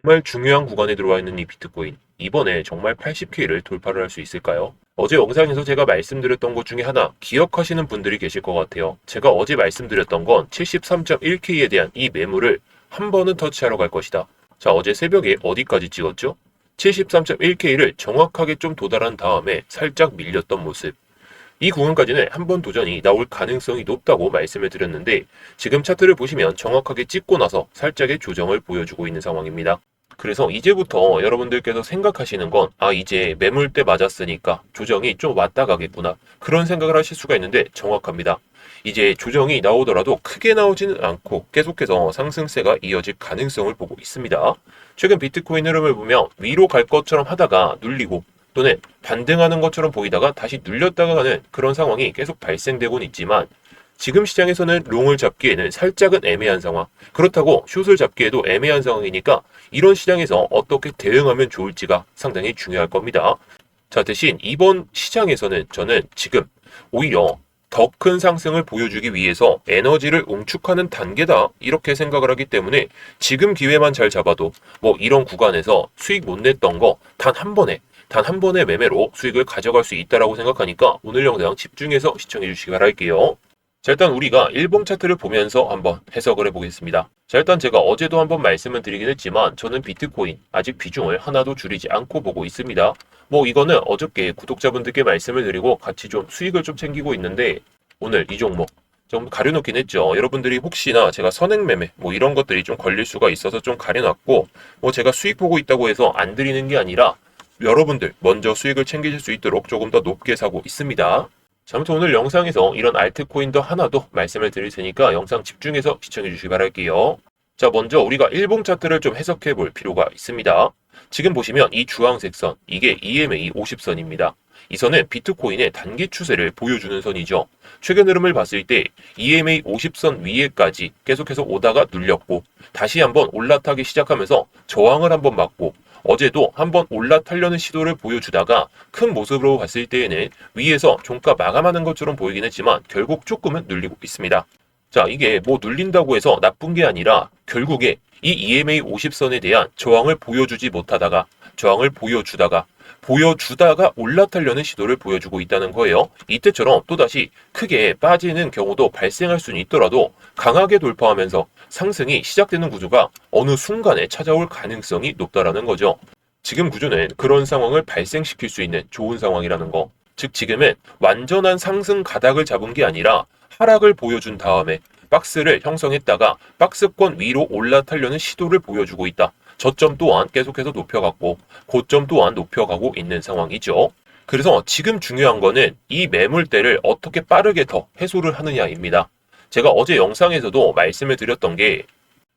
정말 중요한 구간에 들어와 있는 이 비트코인. 이번에 정말 80K를 돌파를 할 수 있을까요? 어제 영상에서 제가 말씀드렸던 것 중에 하나 기억하시는 분들이 계실 것 같아요. 제가 어제 말씀드렸던 건 73.1K에 대한 이 매물을 한 번은 터치하러 갈 것이다. 자, 어제 새벽에 어디까지 찍었죠? 73.1K를 정확하게 좀 도달한 다음에 살짝 밀렸던 모습. 이 구간까지는 한 번 도전이 나올 가능성이 높다고 말씀을 드렸는데 지금 차트를 보시면 정확하게 찍고 나서 살짝의 조정을 보여주고 있는 상황입니다. 그래서 이제부터 여러분들께서 생각하시는 건 이제 매물대 맞았으니까 조정이 좀 왔다 가겠구나 그런 생각을 하실 수가 있는데 정확합니다. 이제 조정이 나오더라도 크게 나오지는 않고 계속해서 상승세가 이어질 가능성을 보고 있습니다. 최근 비트코인 흐름을 보면 위로 갈 것처럼 하다가 눌리고 또는 반등하는 것처럼 보이다가 다시 눌렸다가 가는 그런 상황이 계속 발생되고는 있지만 지금 시장에서는 롱을 잡기에는 살짝은 애매한 상황. 그렇다고 숏을 잡기에도 애매한 상황이니까 이런 시장에서 어떻게 대응하면 좋을지가 상당히 중요할 겁니다. 자, 대신 이번 시장에서는 저는 지금 오히려 더 큰 상승을 보여주기 위해서 에너지를 응축하는 단계다 이렇게 생각을 하기 때문에 지금 기회만 잘 잡아도 이런 구간에서 수익 못 냈던 거 단 한 번의 매매로 수익을 가져갈 수 있다라고 생각하니까 오늘 영상 집중해서 시청해 주시기 바랄게요. 자, 일단 우리가 일봉 차트를 보면서 한번 해석을 해보겠습니다. 자, 일단 제가 어제도 한번 말씀을 드리긴 했지만 저는 비트코인 아직 비중을 하나도 줄이지 않고 보고 있습니다. 이거는 어저께 구독자분들께 말씀을 드리고 같이 좀 수익을 좀 챙기고 있는데 오늘 이 종목 좀 가려놓긴 했죠. 여러분들이 혹시나 제가 선행매매 이런 것들이 좀 걸릴 수가 있어서 좀 가려놨고 제가 수익 보고 있다고 해서 안 드리는 게 아니라 여러분들 먼저 수익을 챙기실 수 있도록 조금 더 높게 사고 있습니다. 자, 아무튼 오늘 영상에서 이런 알트코인도 하나 더 말씀을 드릴 테니까 영상 집중해서 시청해 주시기 바랄게요. 자, 먼저 우리가 일봉 차트를 좀 해석해 볼 필요가 있습니다. 지금 보시면 이 주황색 선, 이게 EMA 50선입니다. 이 선은 비트코인의 단기 추세를 보여주는 선이죠. 최근 흐름을 봤을 때 EMA 50선 위에까지 계속해서 오다가 눌렸고 다시 한번 올라타기 시작하면서 저항을 한번 맞고 어제도 한번 올라타려는 시도를 보여주다가 큰 모습으로 봤을 때에는 위에서 종가 마감하는 것처럼 보이긴 했지만 결국 조금은 눌리고 있습니다. 자, 이게 눌린다고 해서 나쁜 게 아니라 결국에 이 EMA 50선에 대한 저항을 보여주지 못하다가 저항을 보여주다가 올라타려는 시도를 보여주고 있다는 거예요. 이때처럼 또다시 크게 빠지는 경우도 발생할 수는 있더라도 강하게 돌파하면서 상승이 시작되는 구조가 어느 순간에 찾아올 가능성이 높다라는 거죠. 지금 구조는 그런 상황을 발생시킬 수 있는 좋은 상황이라는 거. 즉 지금은 완전한 상승 가닥을 잡은 게 아니라 하락을 보여준 다음에 박스를 형성했다가 박스권 위로 올라타려는 시도를 보여주고 있다. 저점 또한 계속해서 높여갔고 고점 또한 높여가고 있는 상황이죠. 그래서 지금 중요한 거는 이 매물대를 어떻게 빠르게 더 해소를 하느냐입니다. 제가 어제 영상에서도 말씀을 드렸던 게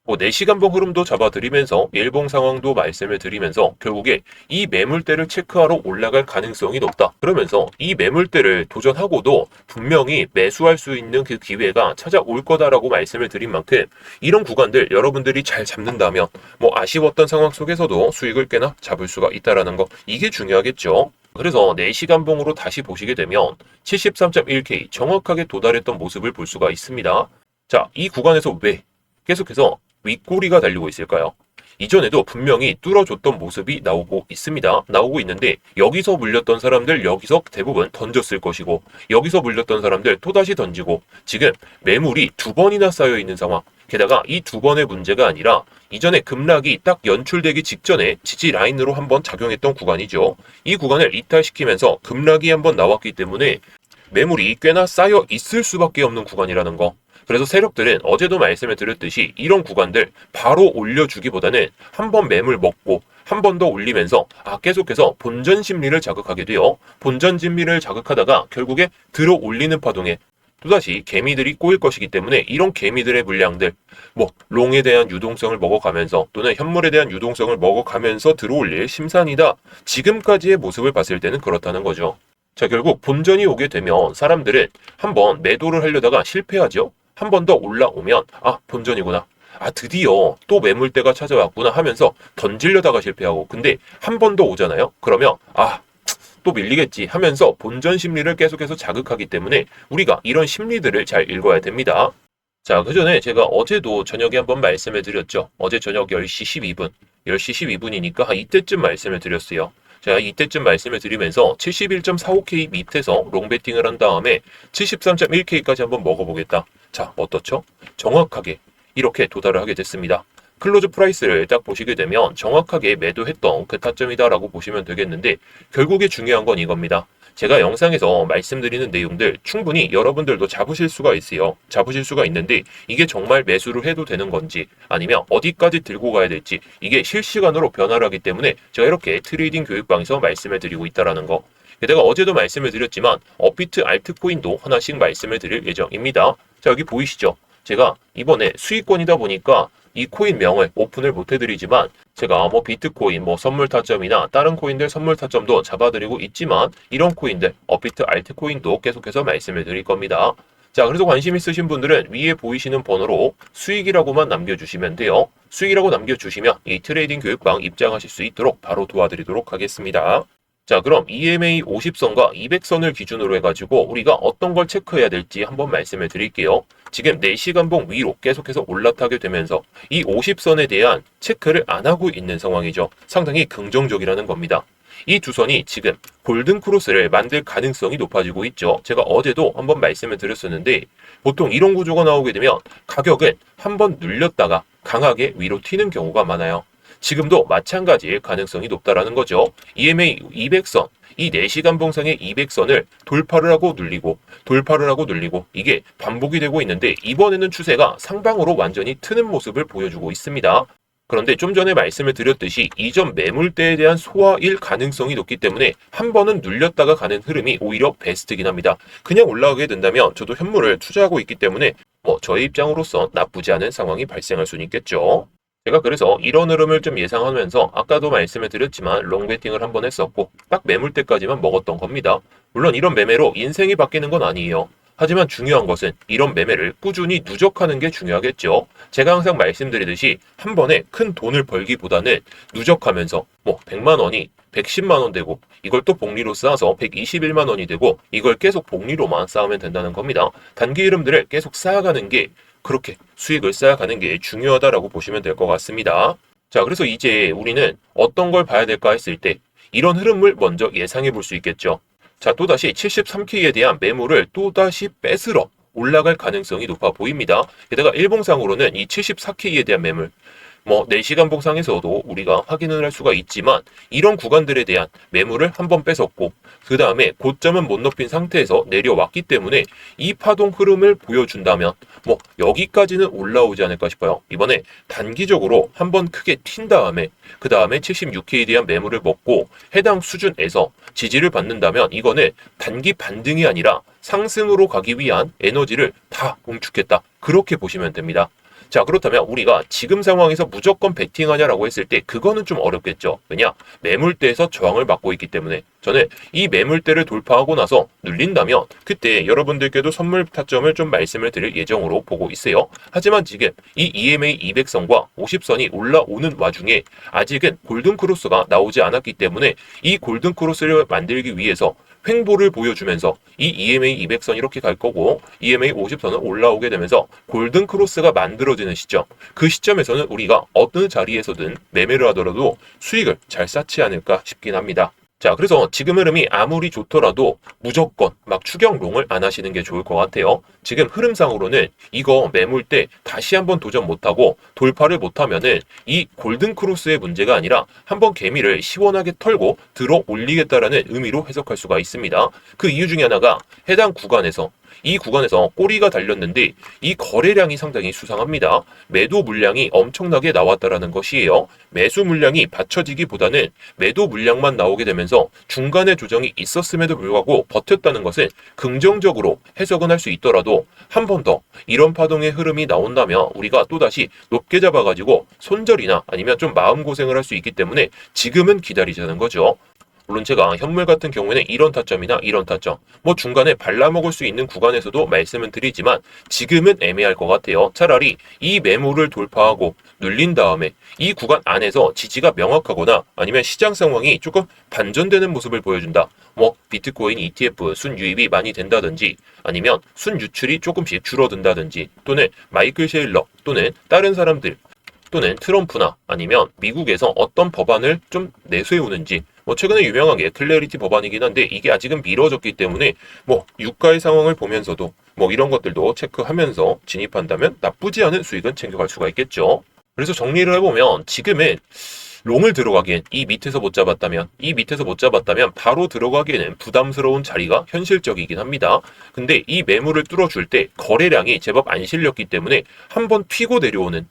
4시간봉 흐름도 잡아드리면서 일봉 상황도 말씀을 드리면서 결국에 이 매물대를 체크하러 올라갈 가능성이 높다. 그러면서 이 매물대를 도전하고도 분명히 매수할 수 있는 그 기회가 찾아올 거다라고 말씀을 드린 만큼 이런 구간들 여러분들이 잘 잡는다면 아쉬웠던 상황 속에서도 수익을 꽤나 잡을 수가 있다라는 거 이게 중요하겠죠. 그래서 4시간봉으로 다시 보시게 되면 73.1K 정확하게 도달했던 모습을 볼 수가 있습니다. 자, 이 구간에서 왜 계속해서 윗꼬리가 달리고 있을까요? 이전에도 분명히 뚫어줬던 모습이 나오고 있습니다. 나오고 있는데 여기서 물렸던 사람들 여기서 대부분 던졌을 것이고 여기서 물렸던 사람들 또다시 던지고 지금 매물이 2번이나 쌓여 있는 상황. 게다가 이 2번의 문제가 아니라 이전에 급락이 딱 연출되기 직전에 지지 라인으로 한번 작용했던 구간이죠. 이 구간을 이탈시키면서 급락이 한번 나왔기 때문에 매물이 꽤나 쌓여 있을 수밖에 없는 구간이라는 거. 그래서 세력들은 어제도 말씀을 드렸듯이 이런 구간들 바로 올려주기보다는 한번 매물 먹고 한 번 더 올리면서 계속해서 본전 심리를 자극하게 돼요. 본전 심리를 자극하다가 결국에 들어 올리는 파동에 또다시 개미들이 꼬일 것이기 때문에 이런 개미들의 물량들 롱에 대한 유동성을 먹어가면서 또는 현물에 대한 유동성을 먹어가면서 들어올릴 심산이다. 지금까지의 모습을 봤을 때는 그렇다는 거죠. 자, 결국 본전이 오게 되면 사람들은 한번 매도를 하려다가 실패하죠. 한 번 더 올라오면 본전이구나. 드디어 또 매물대가 찾아왔구나 하면서 던지려다가 실패하고 근데 한 번 더 오잖아요. 그러면 또 밀리겠지 하면서 본전 심리를 계속해서 자극하기 때문에 우리가 이런 심리들을 잘 읽어야 됩니다. 자, 그 전에 제가 어제도 저녁에 한번 말씀을 드렸죠. 어제 저녁 10시 12분 10시 12분이니까 이때쯤 말씀을 드렸어요. 자, 이때쯤 말씀을 드리면서 71.45K 밑에서 롱베팅을 한 다음에 73.1K까지 한번 먹어보겠다. 자, 어떻죠? 정확하게 이렇게 도달을 하게 됐습니다. 클로즈 프라이스를 딱 보시게 되면 정확하게 매도했던 그 타점이다라고 보시면 되겠는데 결국에 중요한 건 이겁니다. 제가 영상에서 말씀드리는 내용들 충분히 여러분들도 잡으실 수가 있어요. 잡으실 수가 있는데 이게 정말 매수를 해도 되는 건지 아니면 어디까지 들고 가야 될지 이게 실시간으로 변화를 하기 때문에 제가 이렇게 트레이딩 교육방에서 말씀을 드리고 있다는 거. 게다가 어제도 말씀을 드렸지만 업비트 알트코인도 하나씩 말씀을 드릴 예정입니다. 자, 여기 보이시죠? 제가 이번에 수익권이다 보니까 이 코인명을 오픈을 못 해드리지만 제가 비트코인 선물 타점이나 다른 코인들 선물 타점도 잡아드리고 있지만 이런 코인들 업비트 알트코인도 계속해서 말씀을 드릴 겁니다. 자, 그래서 관심 있으신 분들은 위에 보이시는 번호로 수익이라고만 남겨주시면 돼요. 수익이라고 남겨주시면 이 트레이딩 교육방 입장하실 수 있도록 바로 도와드리도록 하겠습니다. 자, 그럼 EMA 50선과 200선을 기준으로 해가지고 우리가 어떤 걸 체크해야 될지 한번 말씀을 드릴게요. 지금 4시간봉 위로 계속해서 올라타게 되면서 이 50선에 대한 체크를 안 하고 있는 상황이죠. 상당히 긍정적이라는 겁니다. 이 두 선이 지금 골든크로스를 만들 가능성이 높아지고 있죠. 제가 어제도 한번 말씀을 드렸었는데 보통 이런 구조가 나오게 되면 가격은 한번 눌렸다가 강하게 위로 튀는 경우가 많아요. 지금도 마찬가지일 가능성이 높다라는 거죠. EMA 200선, 이 4시간 봉상의 200선을 돌파를 하고 눌리고 이게 반복이 되고 있는데 이번에는 추세가 상방으로 완전히 트는 모습을 보여주고 있습니다. 그런데 좀 전에 말씀을 드렸듯이 이전 매물대에 대한 소화일 가능성이 높기 때문에 한 번은 눌렸다가 가는 흐름이 오히려 베스트긴 합니다. 그냥 올라가게 된다면 저도 현물을 투자하고 있기 때문에 저의 입장으로서 나쁘지 않은 상황이 발생할 수는 있겠죠. 제가 그래서 이런 흐름을 좀 예상하면서 아까도 말씀을 드렸지만 롱베팅을 한번 했었고 딱 매물대까지만 먹었던 겁니다. 물론 이런 매매로 인생이 바뀌는 건 아니에요. 하지만 중요한 것은 이런 매매를 꾸준히 누적하는 게 중요하겠죠. 제가 항상 말씀드리듯이 한 번에 큰 돈을 벌기보다는 누적하면서 100만 원이 110만 원 되고 이걸 또 복리로 쌓아서 121만 원이 되고 이걸 계속 복리로만 쌓으면 된다는 겁니다. 단기 흐름들을 계속 쌓아가는 게 그렇게 수익을 쌓아가는 게 중요하다라고 보시면 될 것 같습니다. 자, 그래서 이제 우리는 어떤 걸 봐야 될까 했을 때 이런 흐름을 먼저 예상해 볼 수 있겠죠. 자, 또다시 73K에 대한 매물을 또다시 뺏으러 올라갈 가능성이 높아 보입니다. 게다가 일봉상으로는 이 74K에 대한 매물 4시간 봉상에서도 우리가 확인을 할 수가 있지만 이런 구간들에 대한 매물을 한번 뺏었고 그 다음에 고점은 못 높인 상태에서 내려왔기 때문에 이 파동 흐름을 보여준다면 여기까지는 올라오지 않을까 싶어요. 이번에 단기적으로 한번 크게 튄 다음에 그 다음에 76K에 대한 매물을 먹고 해당 수준에서 지지를 받는다면 이거는 단기 반등이 아니라 상승으로 가기 위한 에너지를 다 공축했다. 그렇게 보시면 됩니다. 자, 그렇다면 우리가 지금 상황에서 무조건 베팅하냐라고 했을 때 그거는 좀 어렵겠죠. 왜냐? 매물대에서 저항을 받고 있기 때문에 저는 이 매물대를 돌파하고 나서 눌린다면 그때 여러분들께도 선물 타점을 좀 말씀을 드릴 예정으로 보고 있어요. 하지만 지금 이 EMA 200선과 50선이 올라오는 와중에 아직은 골든크로스가 나오지 않았기 때문에 이 골든크로스를 만들기 위해서 횡보를 보여주면서 이 EMA 200선 이렇게 갈 거고 EMA 50선은 올라오게 되면서 골든크로스가 만들어지는 시점, 그 시점에서는 우리가 어떤 자리에서든 매매를 하더라도 수익을 잘 쌓지 않을까 싶긴 합니다. 자, 그래서 지금 흐름이 아무리 좋더라도 무조건 막 추격롱을 안 하시는 게 좋을 것 같아요. 지금 흐름상으로는 이거 매물대 다시 한번 도전 못하고 돌파를 못하면은 이 골든크로스의 문제가 아니라 한번 개미를 시원하게 털고 들어 올리겠다라는 의미로 해석할 수가 있습니다. 그 이유 중에 하나가 해당 구간에서 이 구간에서 꼬리가 달렸는데 이 거래량이 상당히 수상합니다. 매도 물량이 엄청나게 나왔다라는 것이에요. 매수 물량이 받쳐지기보다는 매도 물량만 나오게 되면서 중간에 조정이 있었음에도 불구하고 버텼다는 것은 긍정적으로 해석은 할 수 있더라도 한 번 더 이런 파동의 흐름이 나온다면 우리가 또다시 높게 잡아가지고 손절이나 아니면 좀 마음고생을 할 수 있기 때문에 지금은 기다리자는 거죠. 물론 제가 현물 같은 경우에는 이런 타점이나 이런 타점 중간에 발라먹을 수 있는 구간에서도 말씀은 드리지만 지금은 애매할 것 같아요. 차라리 이 매물을 돌파하고 눌린 다음에 이 구간 안에서 지지가 명확하거나 아니면 시장 상황이 조금 반전되는 모습을 보여준다. 비트코인 ETF 순 유입이 많이 된다든지 아니면 순 유출이 조금씩 줄어든다든지 또는 마이클 셰일러 또는 다른 사람들 또는 트럼프나 아니면 미국에서 어떤 법안을 좀 내세우는지 최근에 유명한 게 클래리티 법안이긴 한데 이게 아직은 미뤄졌기 때문에 유가의 상황을 보면서도 이런 것들도 체크하면서 진입한다면 나쁘지 않은 수익은 챙겨갈 수가 있겠죠. 그래서 정리를 해보면 지금은 롱을 들어가기엔 이 밑에서 못 잡았다면 바로 들어가기에는 부담스러운 자리가 현실적이긴 합니다. 근데 이 매물을 뚫어줄 때 거래량이 제법 안 실렸기 때문에 한번 튀고 내려오는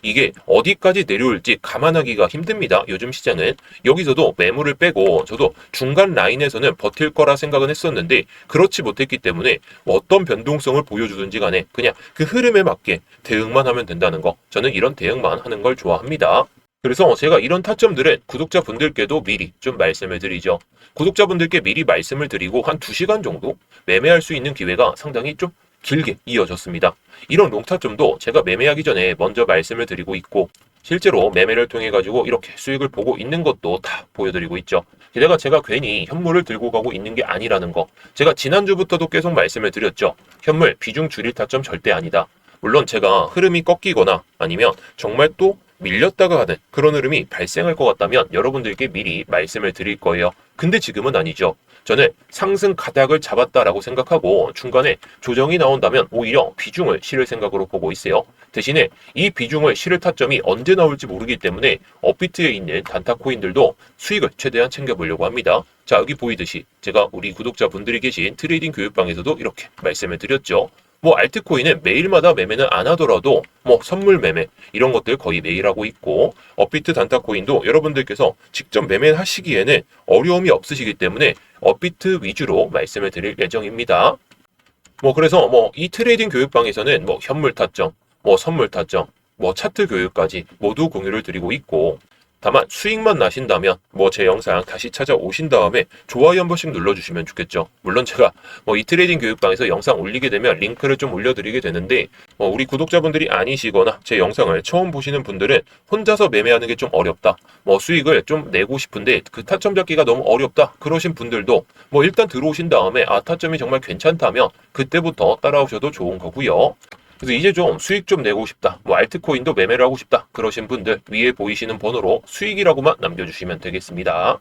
이게 어디까지 내려올지 감안하기가 힘듭니다. 요즘 시장은 여기서도 매물을 빼고 저도 중간 라인에서는 버틸 거라 생각은 했었는데 그렇지 못했기 때문에 어떤 변동성을 보여주든지 간에 그냥 그 흐름에 맞게 대응만 하면 된다는 거, 저는 이런 대응만 하는 걸 좋아합니다. 그래서 제가 이런 타점들은 구독자분들께도 미리 좀 말씀을 드리죠. 구독자분들께 미리 말씀을 드리고 한 2시간 정도 매매할 수 있는 기회가 상당히 좀 길게 이어졌습니다. 이런 롱타점도 제가 매매하기 전에 먼저 말씀을 드리고 있고 실제로 매매를 통해 가지고 이렇게 수익을 보고 있는 것도 다 보여드리고 있죠. 게다가 제가 괜히 현물을 들고 가고 있는 게 아니라는 거, 제가 지난주부터도 계속 말씀을 드렸죠. 현물 비중 줄일 타점 절대 아니다. 물론 제가 흐름이 꺾이거나 아니면 정말 또 밀렸다가 하는 그런 흐름이 발생할 것 같다면 여러분들께 미리 말씀을 드릴 거예요. 근데 지금은 아니죠. 저는 상승 가닥을 잡았다라고 생각하고 중간에 조정이 나온다면 오히려 비중을 실을 생각으로 보고 있어요. 대신에 이 비중을 실을 타점이 언제 나올지 모르기 때문에 업비트에 있는 단타 코인들도 수익을 최대한 챙겨보려고 합니다. 자, 여기 보이듯이 제가 우리 구독자분들이 계신 트레이딩 교육방에서도 이렇게 말씀을 드렸죠. 알트코인은 매일마다 매매는 안 하더라도 선물 매매 이런 것들 거의 매일 하고 있고 업비트 단타 코인도 여러분들께서 직접 매매하시기에는 어려움이 없으시기 때문에 업비트 위주로 말씀을 드릴 예정입니다. 그래서 이 트레이딩 교육방에서는 현물 타점, 선물 타점, 차트 교육까지 모두 공유를 드리고 있고 다만 수익만 나신다면 제 영상 다시 찾아오신 다음에 좋아요 한 번씩 눌러주시면 좋겠죠. 물론 제가 이 트레이딩 교육방에서 영상 올리게 되면 링크를 좀 올려드리게 되는데 우리 구독자분들이 아니시거나 제 영상을 처음 보시는 분들은 혼자서 매매하는 게 좀 어렵다, 수익을 좀 내고 싶은데 그 타점 잡기가 너무 어렵다 그러신 분들도 일단 들어오신 다음에 타점이 정말 괜찮다면 그때부터 따라오셔도 좋은 거고요. 그래서 이제 좀 수익 좀 내고 싶다, 알트코인도 매매를 하고 싶다 그러신 분들 위에 보이시는 번호로 수익이라고만 남겨주시면 되겠습니다.